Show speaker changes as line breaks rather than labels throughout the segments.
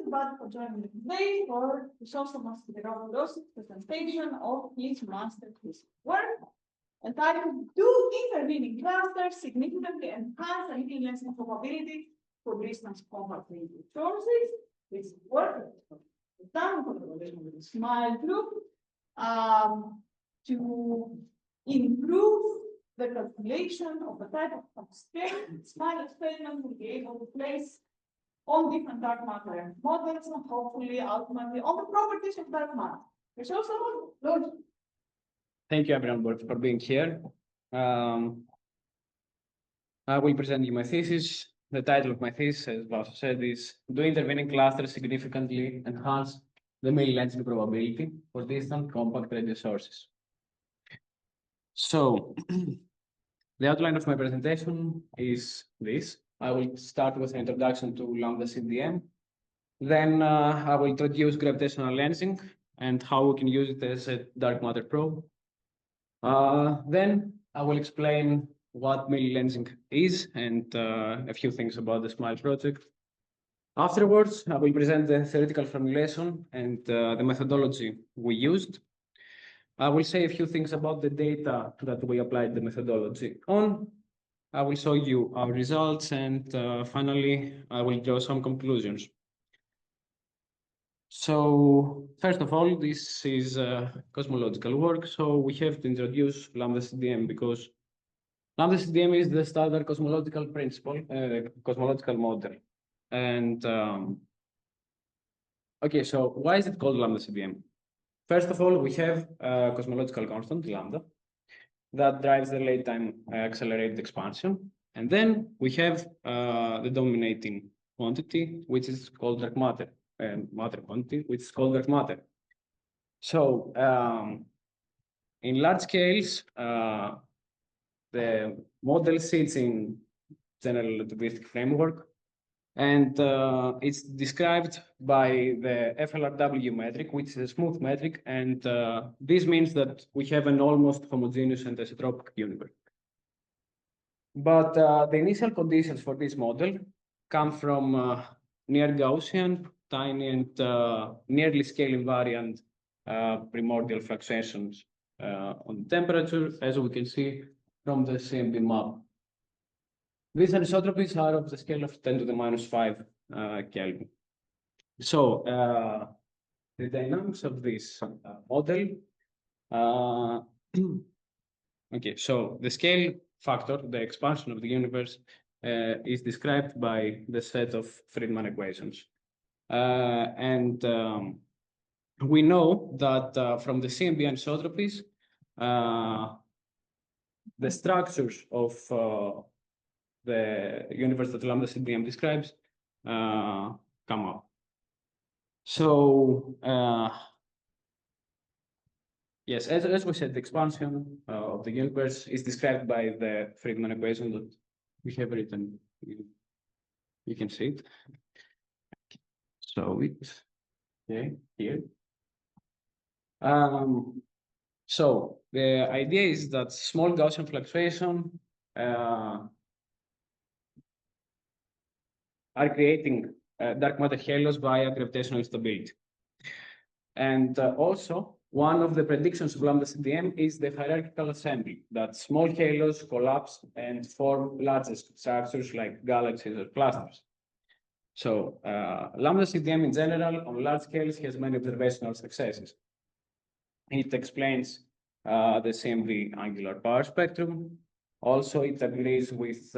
everybody for joining me today for Chrysostomos Sidiropoulos' presentation of his master thesis work entitled "Do Intervening Clusters Significantly Enhance the Linear Probability for Distance Compact Linear Sources?" This work done in collaboration with the SMILE group to improve the calculation of the type of constraint SMILE experiment will be able to place on different dark matter models and hopefully ultimately on the properties of dark matter. There's also Lord.
Thank you everyone for being here. I will present you my thesis. The title of my thesis, as Vaso said, is "Do Intervening Clusters Significantly Enhance the Milli-Lensing Probability for Distant Compact Radio Sources?" So, the outline of my presentation is this. I will start with an introduction to lambda CDM. Then I will introduce gravitational lensing and how we can use it as a dark matter probe. Then I will explain what milli-lensing is and a few things about the SMILE project. Afterwards, I will present the theoretical formulation and the methodology we used. I will say a few things about the data that we applied the methodology on. I will show you our results, and finally, I will draw some conclusions. So, first of all, this is cosmological work, so we have to introduce lambda CDM because lambda CDM is the standard cosmological principle, cosmological model. And okay, so why is it called lambda CDM? First of all, we have a cosmological constant, lambda, that drives the late time accelerated expansion. And then we have the dominating quantity, which is called dark matter, matter quantity, which is called dark matter. So in large scales, the model sits in general relativistic framework, and it's described by the FLRW metric, which is a smooth metric, and this means that we have an almost homogeneous and isotropic universe. But the initial conditions for this model come from near Gaussian, tiny, and nearly scale invariant primordial fluctuations on temperature, as we can see from the CMB map. These anisotropies are of the scale of 10 to the minus 5 Kelvin. So the dynamics of this model, okay, so the scale factor, the expansion of the universe, is described by the set of Friedmann equations. And we know that from the CMB anisotropies, the structures of the universe that lambda CDM describes come up. So yes, as we said, the expansion of the universe is described by the Friedmann equation that we have written. You can see it. So it's okay here. So the idea is that small Gaussian fluctuation are creating dark matter halos via gravitational instability. And also, one of the predictions of lambda CDM is the hierarchical assembly, that small halos collapse and form larger structures like galaxies or clusters. So lambda CDM in general, on large scales, has many observational successes. It explains the CMB angular power spectrum. Also, it agrees with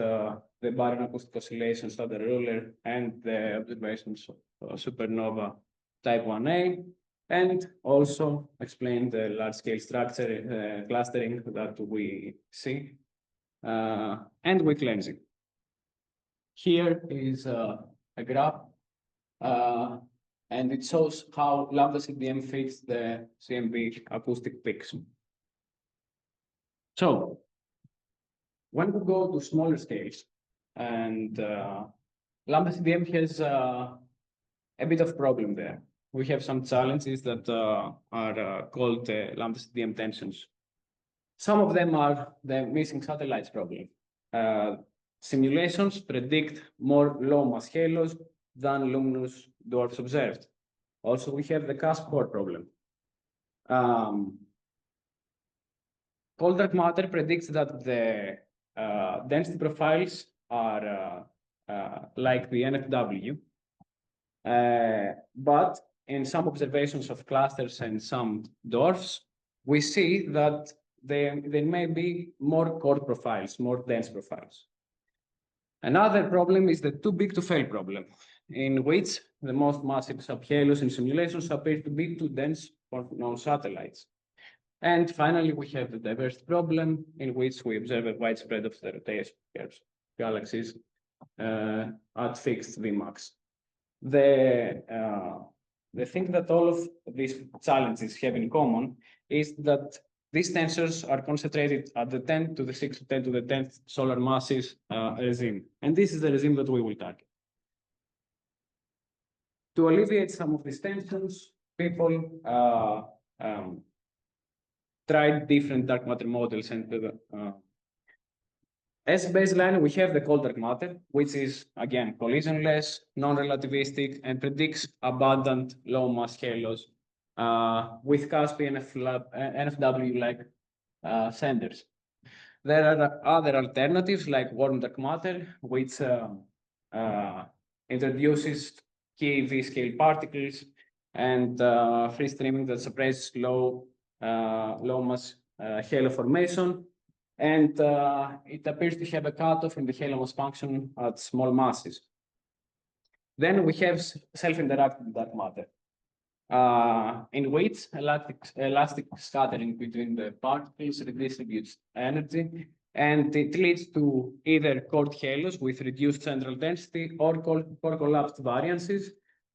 the baryon acoustic oscillation standard ruler and the observations of supernova type 1a, and also explain the large-scale structure clustering that we see, and weak lensing. Here is a graph, and it shows how lambda CDM fits the CMB acoustic peaks. So, when we go to smaller scales, and lambda CDM has a bit of problem there. We have some challenges that are called lambda CDM tensions. Some of them are the missing satellites problem. Simulations predict more low mass halos than luminous dwarfs observed. Also, we have the cusp-core problem. Cold dark matter predicts that the density profiles are like the NFW, but in some observations of clusters and some dwarfs, we see that there may be more core profiles, more dense profiles. Another problem is the too big to fail problem, in which the most massive subhalos in simulations appear to be too dense for known satellites. And finally, we have the diversity problem, in which we observe a wide spread of the rotation curves, galaxies at fixed Vmax. The thing that all of these challenges have in common is that these tensors are concentrated at the 10 to the 6 to 10 to the 10th solar masses regime. And this is the regime that we will target. To alleviate some of these tensions, people tried different dark matter models. And as baseline, we have the cold dark matter, which is, again, collisionless, non-relativistic, and predicts abundant low mass halos with CASP and NFW-like senders. There are other alternatives like warm dark matter, which introduces key V-scale particles and free streaming that suppresses low mass halo formation. And it appears to have a cutoff in the halo mass function at small masses. Then we have self-interacting dark matter, in which elastic scattering between the particles redistributes energy, and it leads to either cold halos with reduced central density or core collapsed variants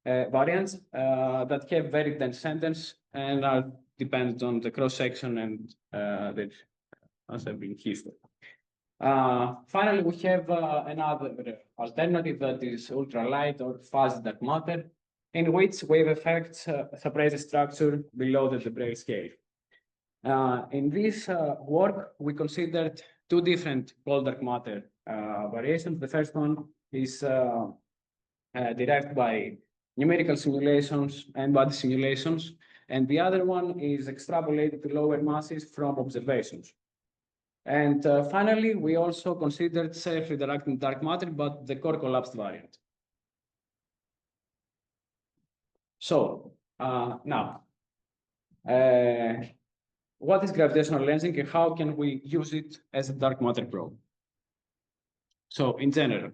that have very dense centers and are dependent on the cross-section and the assembling history. Finally, we have another alternative that is ultralight or fuzzy dark matter, in which wave effects suppress the structure below the Debrel scale. In this work, we considered two different cold dark matter variations. The first one is derived by numerical simulations and body simulations, and the other one is extrapolated to lower masses from observations. And finally, we also considered self-interacting dark matter, but the core collapsed variant. So now, what is gravitational lensing and how can we use it as a dark matter probe? So in general,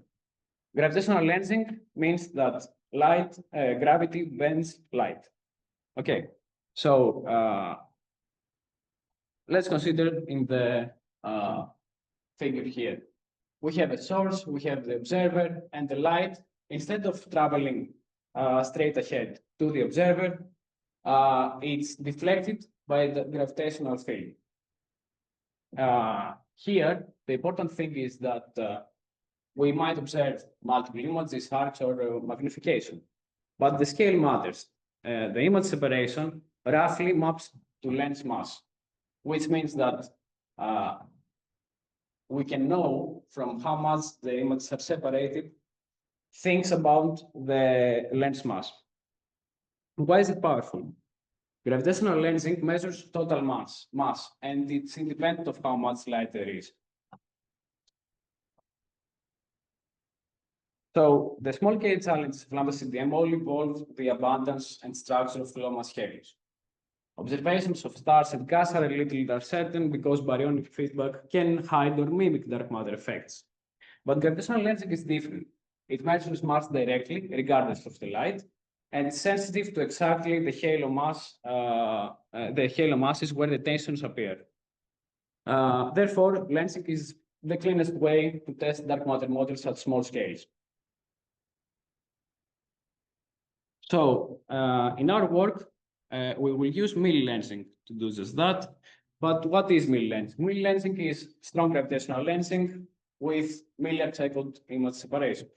gravitational lensing means that gravity bends light. Okay, so let's consider in the figure here. We have a source, we have the observer, and the light, instead of traveling straight ahead to the observer, it's deflected by the gravitational field. Here, the important thing is that we might observe multiple images, arcs, or magnification, but the scale matters. The image separation roughly maps to lens mass, which means that we can know from how much the images are separated things about the lens mass. Why is it powerful? Gravitational lensing measures total mass, and it's independent of how much light there is. So the small-scale challenge of lambda CDM all involve the abundance and structure of low mass halos. Observations of stars and gas are a little uncertain because baryonic feedback can hide or mimic dark matter effects. But gravitational lensing is different. It measures mass directly, regardless of the light, and it's sensitive to exactly the halo masses where the tensions appear. Therefore, lensing is the cleanest way to test dark matter models at small scales. So in our work, we will use mill-lensing to do just that. But what is mill-lensing? Mill-lensing is strong gravitational lensing with milliarc-cycle image separation.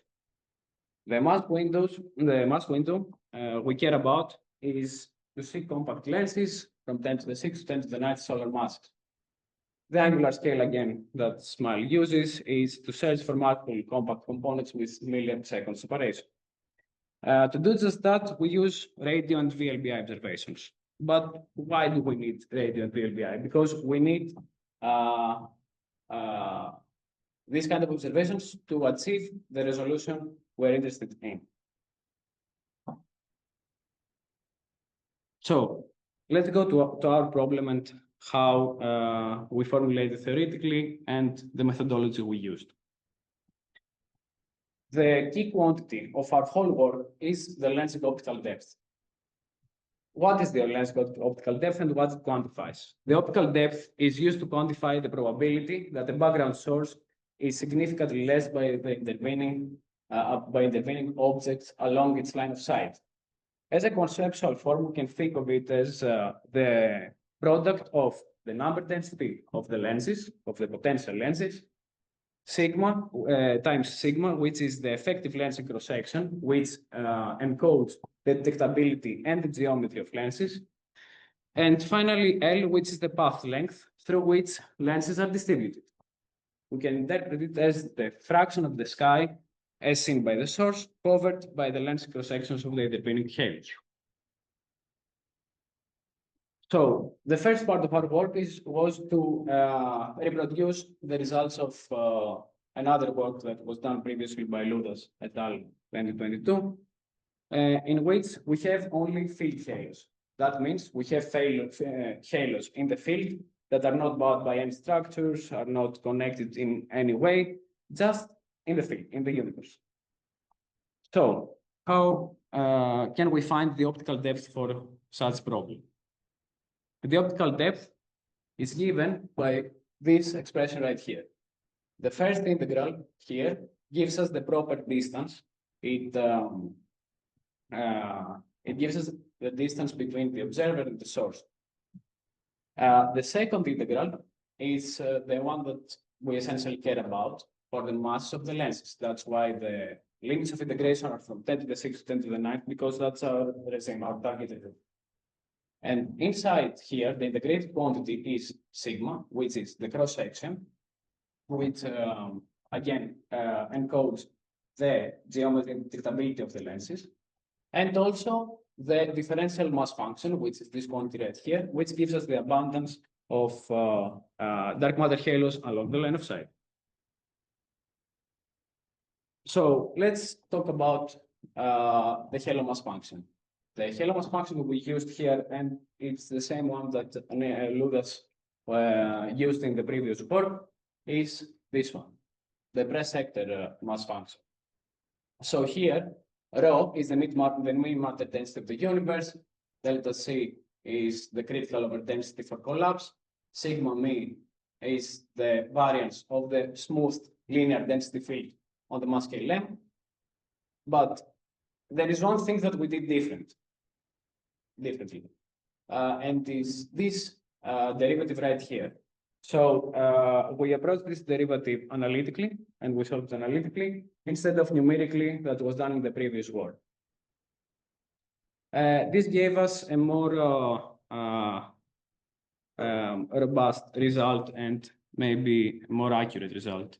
The mass window we care about is to see compact lenses from 10 to the 6 to 10 to the 9 solar masses. The angular scale, again, that SMILE uses is to search for multiple compact components with milliarc-cycle separation. To do just that, we use radio and VLBI observations. But why do we need radio and VLBI? Because we need these kind of observations to achieve the resolution we're interested in. So let's go to our problem and how we formulated theoretically and the methodology we used. The key quantity of our whole work is the lensing optical depth. What is the lensing optical depth and what it quantifies? The optical depth is used to quantify the probability that the background source is significantly less by the intervening objects along its line of sight. As a conceptual form, we can think of it as the product of the number density of the lenses, of the potential lenses, sigma times sigma, which is the effective lensing cross-section, which encodes the detectability and the geometry of lenses. And finally, L, which is the path length through which lenses are distributed. We can interpret it as the fraction of the sky as seen by the source, covered by the lensing cross-sections of the intervening halos. So the first part of our work was to reproduce the results of another work that was done previously by Ludas et al. 2022, in which we have only field halos. That means we have halos in the field that are not bound by any structures, are not connected in any way, just in the field, in the universe. So how can we find the optical depth for such problem? The optical depth is given by this expression right here. The first integral here gives us the proper distance. It gives us the distance between the observer and the source. The second integral is the one that we essentially care about for the mass of the lenses. That's why the limits of integration are from 10 to the 6 to 10 to the 9, because that's our regime, our target. And inside here, the integrated quantity is sigma, which is the cross-section, which again encodes the geometry and detectability of the lenses, and also the differential mass function, which is this quantity right here, which gives us the abundance of dark matter halos along the line of sight. So let's talk about the halo mass function. The halo mass function we used here, and it's the same one that Ludas used in the previous work, is this one, the press sector mass function. So here, rho is the mean matter density of the universe, delta C is the critical over density for collapse, sigma mean is the variance of the smooth linear density field on the mass scale M. But there is one thing that we did differently, and is this derivative right here. So we approached this derivative analytically, and we solved it analytically instead of numerically that was done in the previous work. This gave us a more robust result and maybe more accurate result.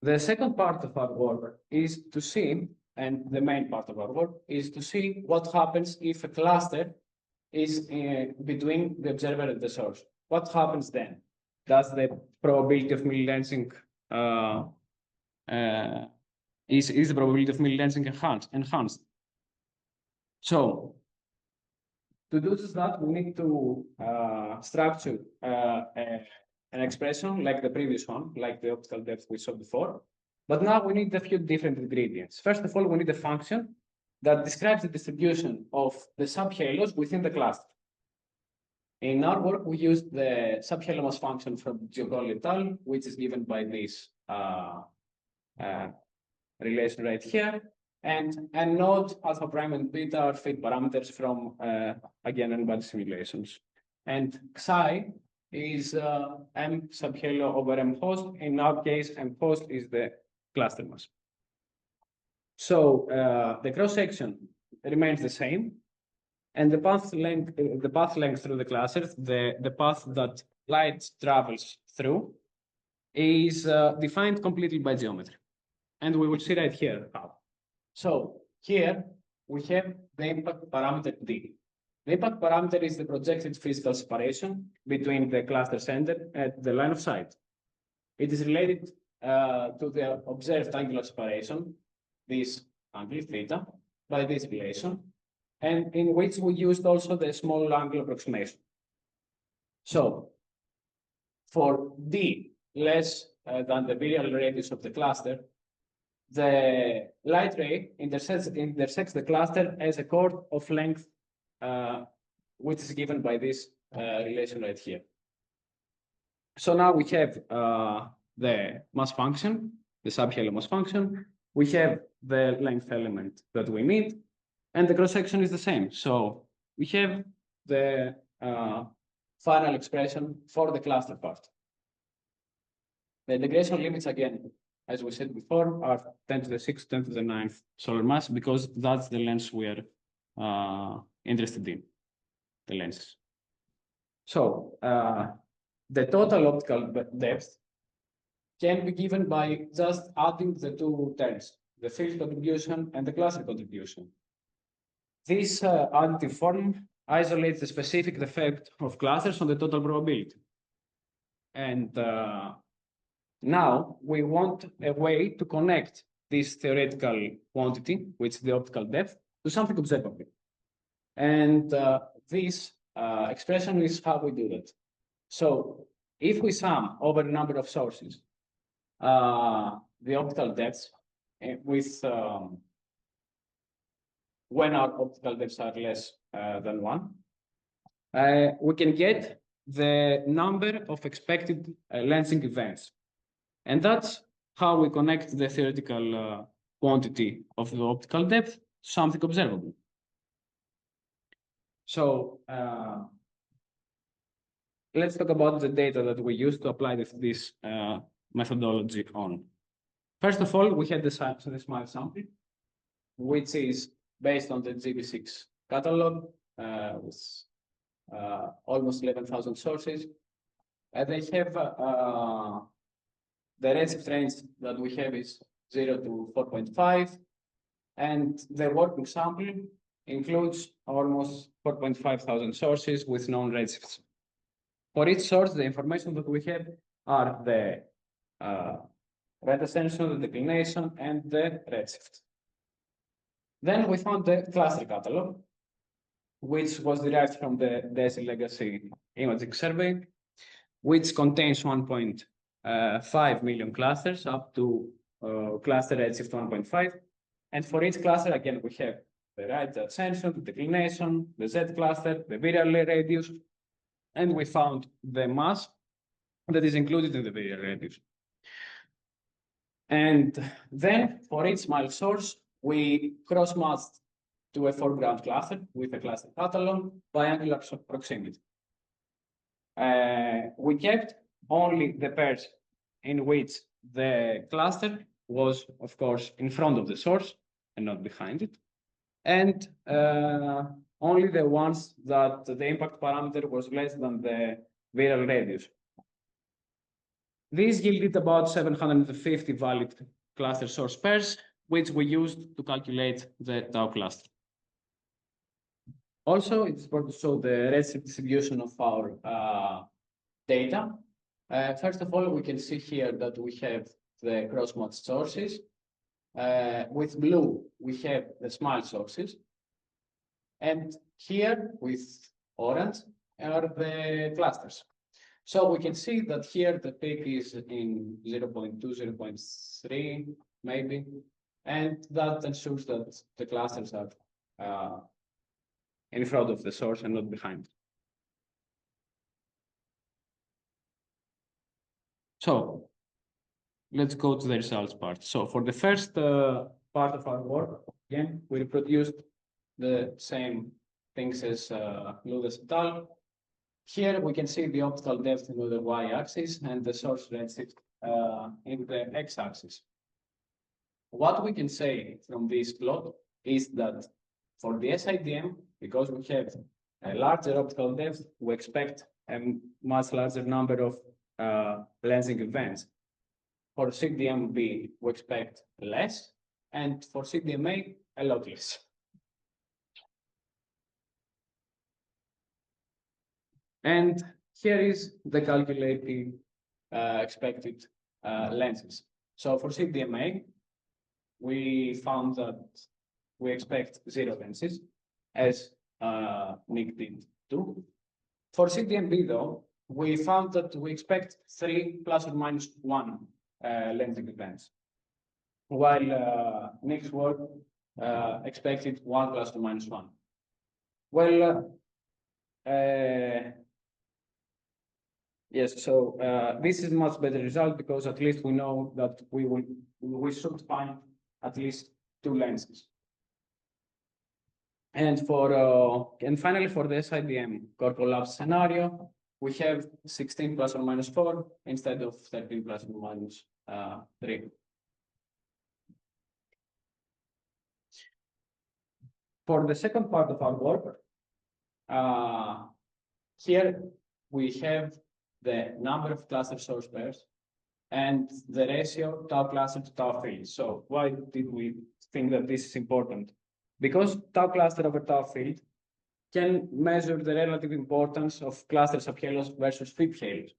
The second part of our work is to see, and the main part of our work is to see what happens if a cluster is between the observer and the source. What happens then? Does the probability of Miller lensing is the probability of Miller lensing enhanced? So to do just that, we need to structure an expression like the previous one, like the optical depth we saw before. But now we need a few different ingredients. First of all, we need a function that describes the distribution of the subhalos within the cluster. In our work, we used the subhalo mass function from Giogoli et al., which is given by this relation right here. And node, alpha prime and beta are fit parameters from, again, n-body simulations. And psi is M subhalo over M host. In our case, M host is the cluster mass. So the cross-section remains the same. And the path length through the clusters, the path that light travels through, is defined completely by geometry. And we will see right here how. So here we have the impact parameter D. The impact parameter is the projected physical separation between the cluster center and the line of sight. It is related to the observed angular separation, this angle theta, by this relation, and in which we used also the small angle approximation. So for D less than the virial radius of the cluster, the light ray intersects the cluster as a chord of length, which is given by this relation right here. So now we have the mass function, the subhalo mass function. We have the length element that we need, and the cross section is the same. So we have the final expression for the cluster part. The integration limits, again, as we said before, are 10 to the 6th, 10 to the 9th solar mass, because that's the length we are interested in, the lenses. So the total optical depth can be given by just adding the two terms, the field contribution and the cluster contribution. This additive form isolates the specific effect of clusters on the total probability. And now we want a way to connect this theoretical quantity, which is the optical depth, to something observable. And this expression is how we do that. So if we sum over a number of sources the optical depths with when our optical depths are less than 1, we can get the number of expected lensing events. And that's how we connect the theoretical quantity of the optical depth to something observable. So let's talk about the data that we use to apply this methodology on. First of all, we had the SMILE sample, which is based on the GB6 catalog with almost 11,000 sources. And they have the redshift range that we have is 0 to 4.5, and the working sample includes almost 4,500 sources with known redshifts. For each source, the information that we have are the red ascension, the declination, and the redshift. Then we found the cluster catalog, which was derived from the DESI legacy imaging survey, which contains 1.5 million clusters up to cluster redshift 1.5. And for each cluster, again, we have the right ascension, the declination, the Z cluster, the virial radius, and we found the mass that is included in the virial radius. And then for each SMILE source, we cross-matched to a foreground cluster with a cluster catalog by angular proximity. We kept only the pairs in which the cluster was, of course, in front of the source and not behind it, and only the ones that the impact parameter was less than the virial radius. This yielded about 750 valid cluster source pairs, which we used to calculate the tau cluster. Also, it's important to show the redshift distribution of our data. First of all, we can see here that we have the cross-matched sources. With blue, we have the SMILE sources. And here with orange are the clusters. So we can see that here the peak is in 0.2, 0.3, maybe. And that ensures that the clusters are in front of the source and not behind. So let's go to the results part. So for the first part of our work, again, we reproduced the same things as Ludes et al. Here we can see the optical depth in the y-axis and the source redshift in the x-axis. What we can say from this plot is that for the SIDM, because we have a larger optical depth, we expect a much larger number of lensing events. For CDMB, we expect less, and for CDMA, a lot less. And here is the calculated expected lenses. So for CDMA, we found that we expect 0 lenses, as Nick did too. For CDMB, though, we found that we expect 3 plus or minus 1 lensing events, while Nick's work expected 1 plus or minus 1. Well, yes, so this is a much better result because at least we know that we should find at least 2 lenses. And finally for the SIBM core collapse scenario, we have 16 plus or minus 4 instead of 13 plus or minus 3. For the second part of our work, here we have the number of cluster source pairs and the ratio tau cluster to tau field. So why did we think that this is important? Because tau cluster over tau field can measure the relative importance of cluster subhalos versus field halos.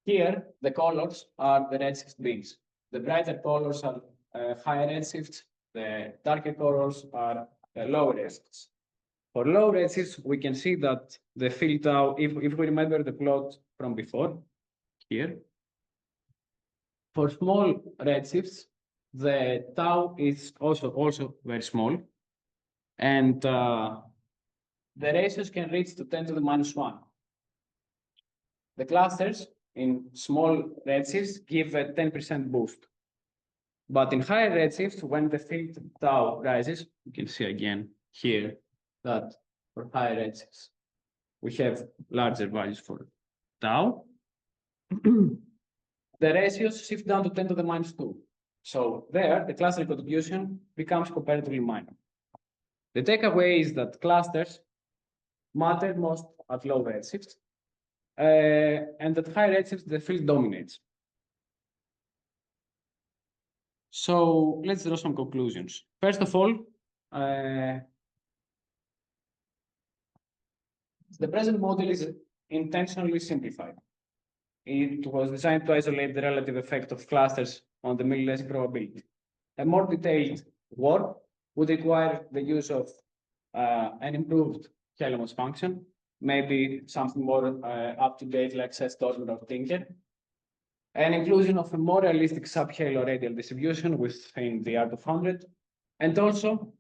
Here, the colors are the redshift beams. The brighter colors are higher redshifts. The darker colors are lower redshifts. For low redshifts, we can see that the field tau, if we remember the plot from before, here, for small redshifts, the tau is also very small, and the ratios can reach to 10 to the minus 1. The clusters in small redshifts give a 10% boost. But in higher redshifts, when the field tau rises, you can see again here that for higher redshifts, we have larger values for tau. The ratios shift down to 10 to the minus 2. So there, the cluster contribution becomes comparatively minor. The takeaway is that clusters matter most at low redshifts, and at high redshifts, the field dominates. So let's draw some conclusions. First of all, the present model is intentionally simplified. It was designed to isolate the relative effect of clusters on the Miller-Lensing probability. A more detailed work would require the use of an improved Helmholtz function, maybe something more up-to-date like Chrysostomos or Tinker, an inclusion of a more realistic subhalo radial distribution within the art of 100, and also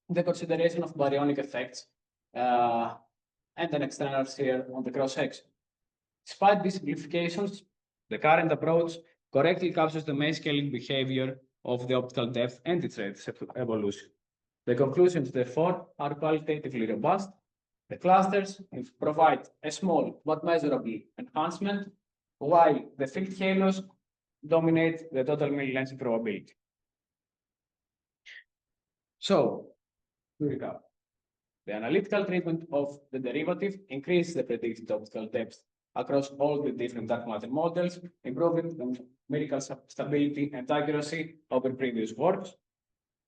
the consideration of baryonic effects and an external shear on the cross-section. Despite these simplifications, the current approach correctly captures the main scaling behavior of the optical depth and its rate evolution. The conclusions, therefore, are qualitatively robust. The clusters provide a small but measurable enhancement, while the field halos dominate the total Miller-Lensing probability. So, to recap, the analytical treatment of the derivative increases the predicted optical depth across all the different dark matter models, improving the numerical stability and accuracy over previous works.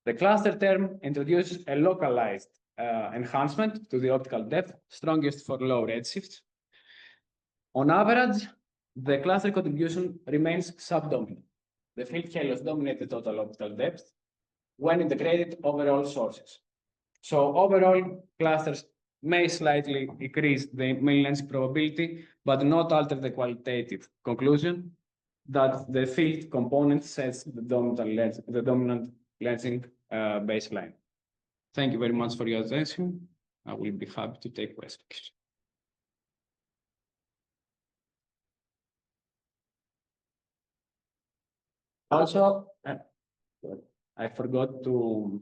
The cluster term introduces a localized enhancement to the optical depth, strongest for low redshifts. On average, the cluster contribution remains subdominant. The field halos dominate the total optical depth when integrated over all sources. So overall, clusters may slightly increase the Miller-Lensing probability, but not alter the qualitative conclusion that the field component sets the dominant lensing baseline. Thank you very much for your attention. I will be happy to take questions. Also, I forgot to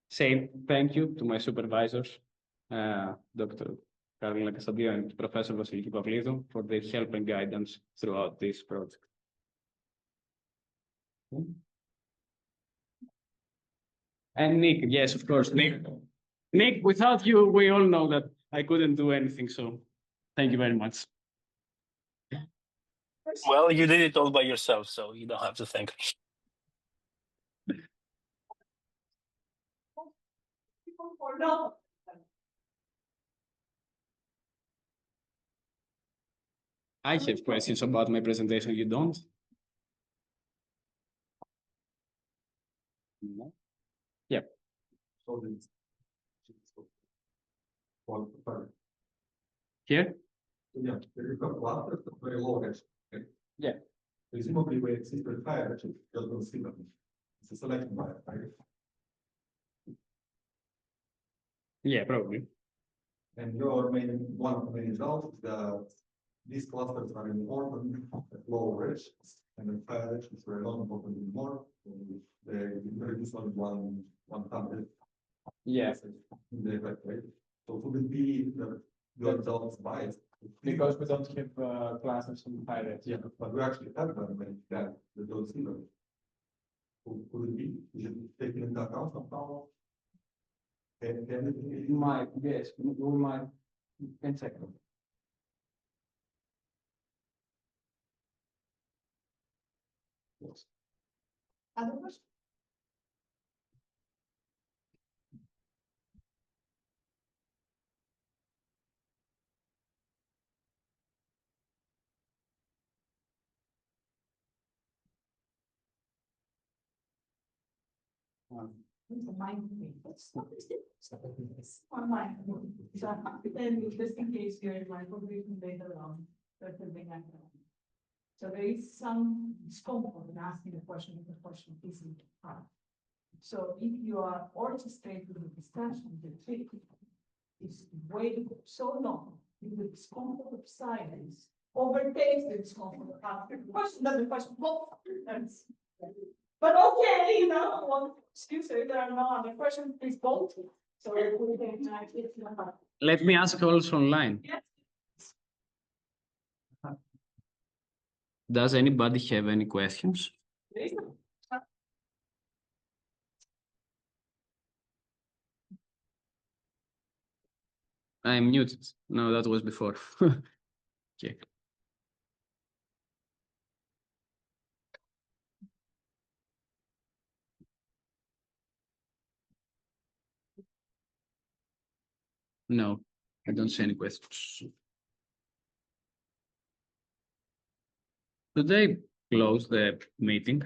say thank you to my supervisors, Dr. Carolina Casadio and Professor Vasiliki Pavlidou, for their help and guidance throughout this project. And Nick, yes, of course, Nick. Nick, without you, we all know that I couldn't do anything, so thank you very much.
Well, you did it all by yourself, so you don't have to thank me.
or no?
I have questions about my presentation. You don't? No. Yeah. Here?
Yeah, you've got clusters of very low edge. Okay?
Yeah.
Presumably, where it's super high edge, you don't see them. It's a selection bias, right?
Yeah, probably.
And one of the main results is that these clusters are important at lower edge, and at higher edge is very not important anymore. They reduce only one hundred.
Yeah.
In the effect rate. So would it be that your results biased?
Because we don't have classes in pirates.
Yeah, but we actually have them when that the don't see them. Could it be? Is it taken into account somehow?
You might, yes, we might. Can check them.
Yes.
Other questions? It's a mind thing. One mind. So then just in case you're like, what do you can later on? So there is some discomfort in asking the question if the question isn't hard. So if you are orchestrating the discussion, the trick is wait so long, the discomfort of silence overtakes the discomfort of after the question. Doesn't question both. But okay, you know, well, excuse me, there are no other questions, please vote. So we can,
Let me ask also online.
yes.
Does anybody have any questions?
Please.
I'm muted. No, that was before. Okay. No, I don't see any questions. Today close the meeting.